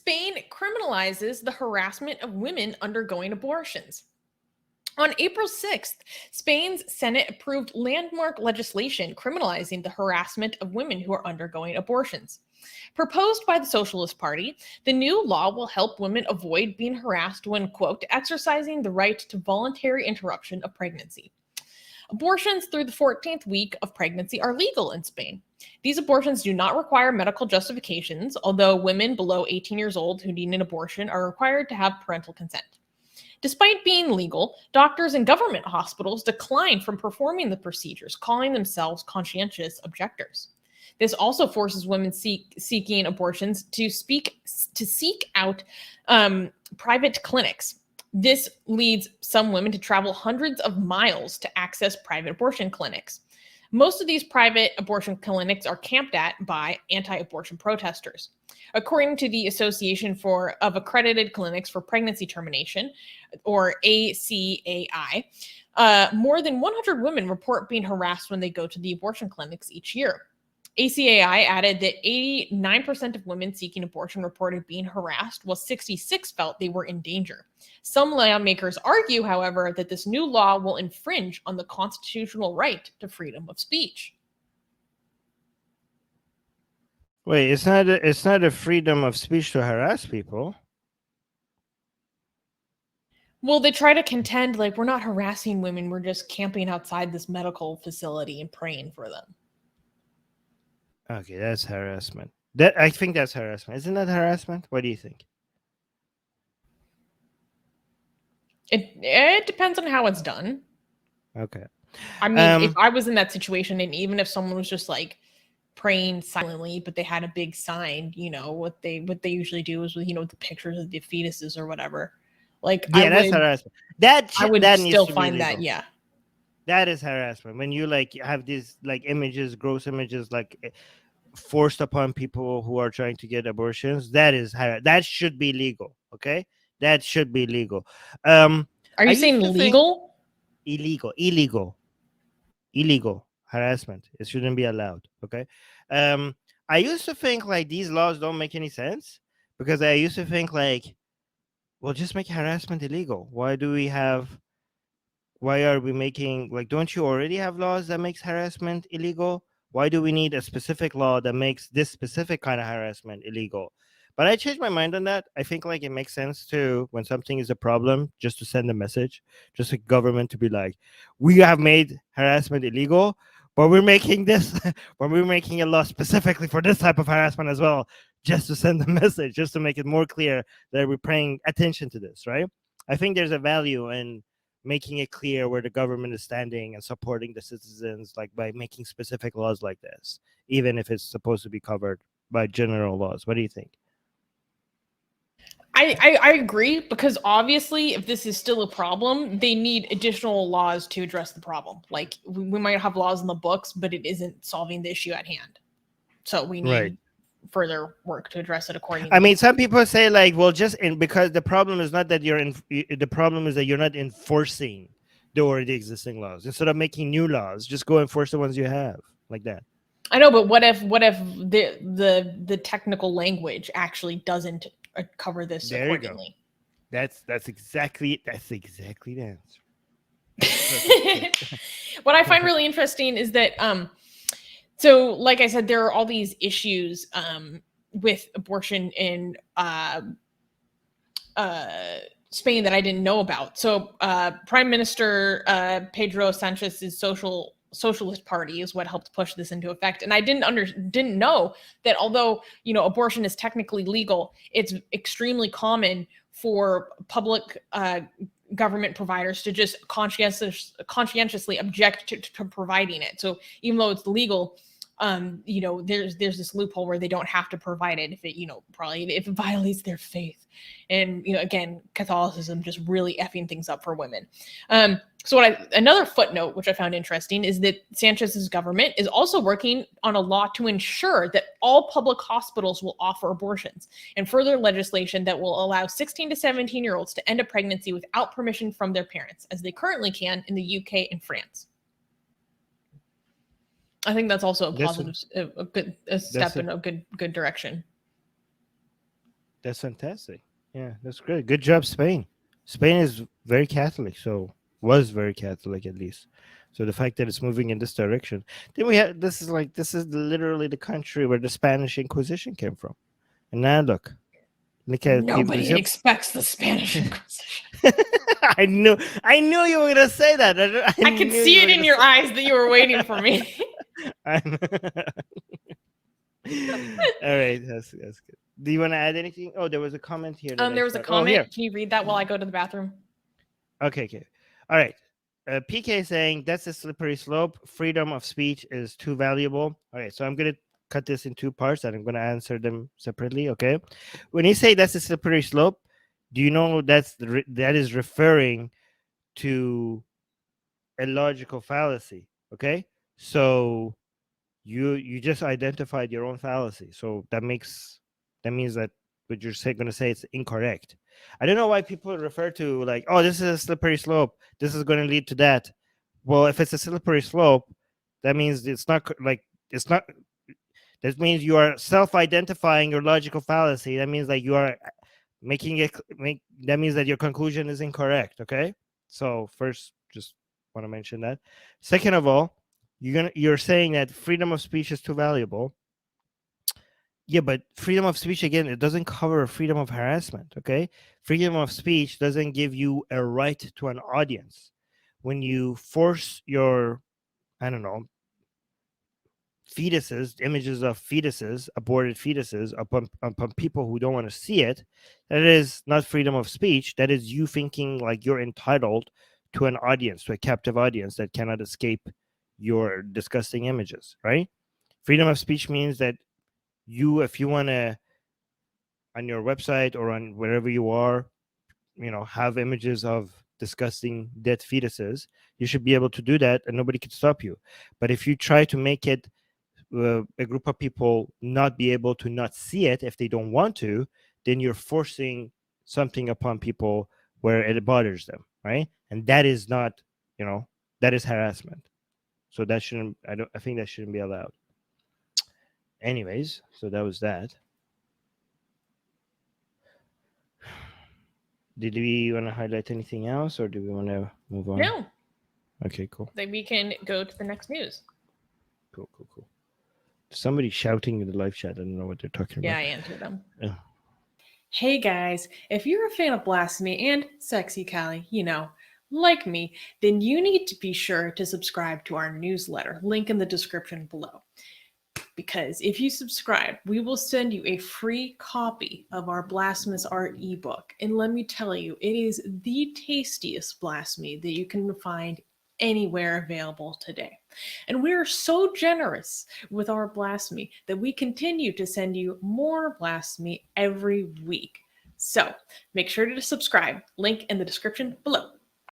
Spain criminalizes the harassment of women undergoing abortions. On April 6th, Spain's Senate approved landmark legislation criminalizing the harassment of women who are undergoing abortions. Proposed by the Socialist Party, the new law will help women avoid being harassed when, quote, exercising the right to voluntary interruption of pregnancy. Abortions through the 14th week of pregnancy are legal in Spain. These abortions do not require medical justifications, although women below 18 years old who need an abortion are required to have parental consent. Despite being legal, doctors and government hospitals decline from performing the procedures, calling themselves conscientious objectors. This also forces women seeking abortions to seek out private clinics. This leads some women to travel hundreds of miles to access private abortion clinics. Most of these private abortion clinics are camped at by anti-abortion protesters. According to the Association of Accredited Clinics for Pregnancy Termination, or ACAI, more than 100 women report being harassed when they go to the abortion clinics each year. ACAI added that 89% of women seeking abortion reported being harassed, while 66% felt they were in danger. Some lawmakers argue, however, that this new law will infringe on the constitutional right to freedom of speech. Wait, it's not a freedom of speech to harass people. Well, they try to contend like we're not harassing women, we're just camping outside this medical facility and praying for them. Okay, that's harassment. I think that's harassment. Isn't that harassment? What do you think? It depends on how it's done. Okay. I mean, if I was in that situation, and even if someone was just like praying silently, but they had a big sign, you know, what they usually do is with, you know, the pictures of the fetuses or whatever. Like, yeah, that's harassment. I would still find that, yeah. That is harassment. When you like have these like images, gross images, like forced upon people who are trying to get abortions, that should be legal. Okay, that should be legal. Are you saying legal? Illegal harassment. It shouldn't be allowed. Okay. I used to think like these laws don't make any sense because I used to think like, well, just make harassment illegal. Why are we making, like, don't you already have laws that makes harassment illegal? Why do we need a specific law that makes this specific kind of harassment illegal? But I changed my mind on that. I think like it makes sense to, when something is a problem, just to send a message, just a government to be like, we have made harassment illegal, but we're making a law specifically for this type of harassment as well, just to send a message, just to make it more clear that we're paying attention to this, right? I think there's a value in making it clear where the government is standing and supporting the citizens, like by making specific laws like this, even if it's supposed to be covered by general laws. What do you think? I agree, because obviously if this is still a problem, they need additional laws to address the problem. Like we might have laws in the books, but it isn't solving the issue at hand. So we need further work to address it accordingly. I mean, some people say like, well, because the problem is not that the problem is that you're not enforcing the already existing laws. Instead of making new laws, just go enforce the ones you have, like that. I know, but what if the technical language actually doesn't cover this accordingly? That's exactly the answer. What I find really interesting is that so like I said, there are all these issues with abortion in Spain that I didn't know about. So Prime Minister Pedro Sanchez's Socialist Party is what helped push this into effect. And I didn't know that although, you know, abortion is technically legal, it's extremely common for public government providers to just conscientiously object to providing it. So even though it's legal, you know, there's this loophole where they don't have to provide it if it, you know, probably if it violates their faith. And, you know, again, Catholicism just really effing things up for women. So another footnote, which I found interesting, is that Sanchez's government is also working on a law to ensure that all public hospitals will offer abortions, and further legislation that will allow 16 to 17-year-olds to end a pregnancy without permission from their parents, as they currently can in the UK and France. I think that's also a positive, a step in a good direction. That's fantastic. Yeah, that's great. Good job, Spain. Spain is very Catholic, so was very Catholic at least. So the fact that it's moving in this direction, then we have this is literally the country where the Spanish Inquisition came from. And now look at people. Nobody expects the Spanish Inquisition. I knew you were gonna say that. I could knew see you it were in gonna your say- eyes that you were waiting for me. I'm- All right, that's good. Do you want to add anything? Oh, there was a comment here. That There I was a saw. Oh, comment. here. Can you read that while I go to the bathroom? Okay. All right. PK saying that's a slippery slope. Freedom of speech is too valuable. All right. So I'm going to cut this in two parts and I'm going to answer them separately. Okay. When you say that's a slippery slope, do you know that is referring to a logical fallacy? Okay. So you just identified your own fallacy. So that means that what you're going to say it's incorrect. I don't know why people refer to like, oh, this is a slippery slope. This is going to lead to that. Well, if it's a slippery slope, that means it's not. That means you are self-identifying your logical fallacy. That means that you are making it make. That means that your conclusion is incorrect. Okay. So first, just want to mention that. Second of all, you're saying that freedom of speech is too valuable. Yeah, but freedom of speech again, it doesn't cover freedom of harassment. Okay, freedom of speech doesn't give you a right to an audience. When you force your, I don't know, fetuses, images of fetuses, aborted fetuses upon people who don't want to see it, that is not freedom of speech. That is you thinking like you're entitled to an audience, to a captive audience that cannot escape your disgusting images, right? Freedom of speech means that if you want to, on your website or on wherever you are, have images of disgusting dead fetuses, you should be able to do that and nobody can stop you. But if you try to make it a group of people not be able to not see it if they don't want to, then you're forcing something upon people where it bothers them, right? And that is not, that is harassment. So that shouldn't, I think that shouldn't be allowed. Anyways, so that was that. Did we want to highlight anything else or do we want to move on? No. Okay, cool. Then we can go to the next news. Cool. Somebody shouting in the live chat. I don't know what they're talking Yeah, about. I answered them. Yeah. Hey guys, if you're a fan of Blasphemy and Sexy Callie, like me, then you need to be sure to subscribe to our newsletter, link in the description below. Because if you subscribe, we will send you a free copy of our Blasphemous Art ebook. And let me tell you, it is the tastiest blasphemy that you can find anywhere available today. And we are so generous with our blasphemy that we continue to send you more blasphemy every week. So make sure to subscribe, link in the description below.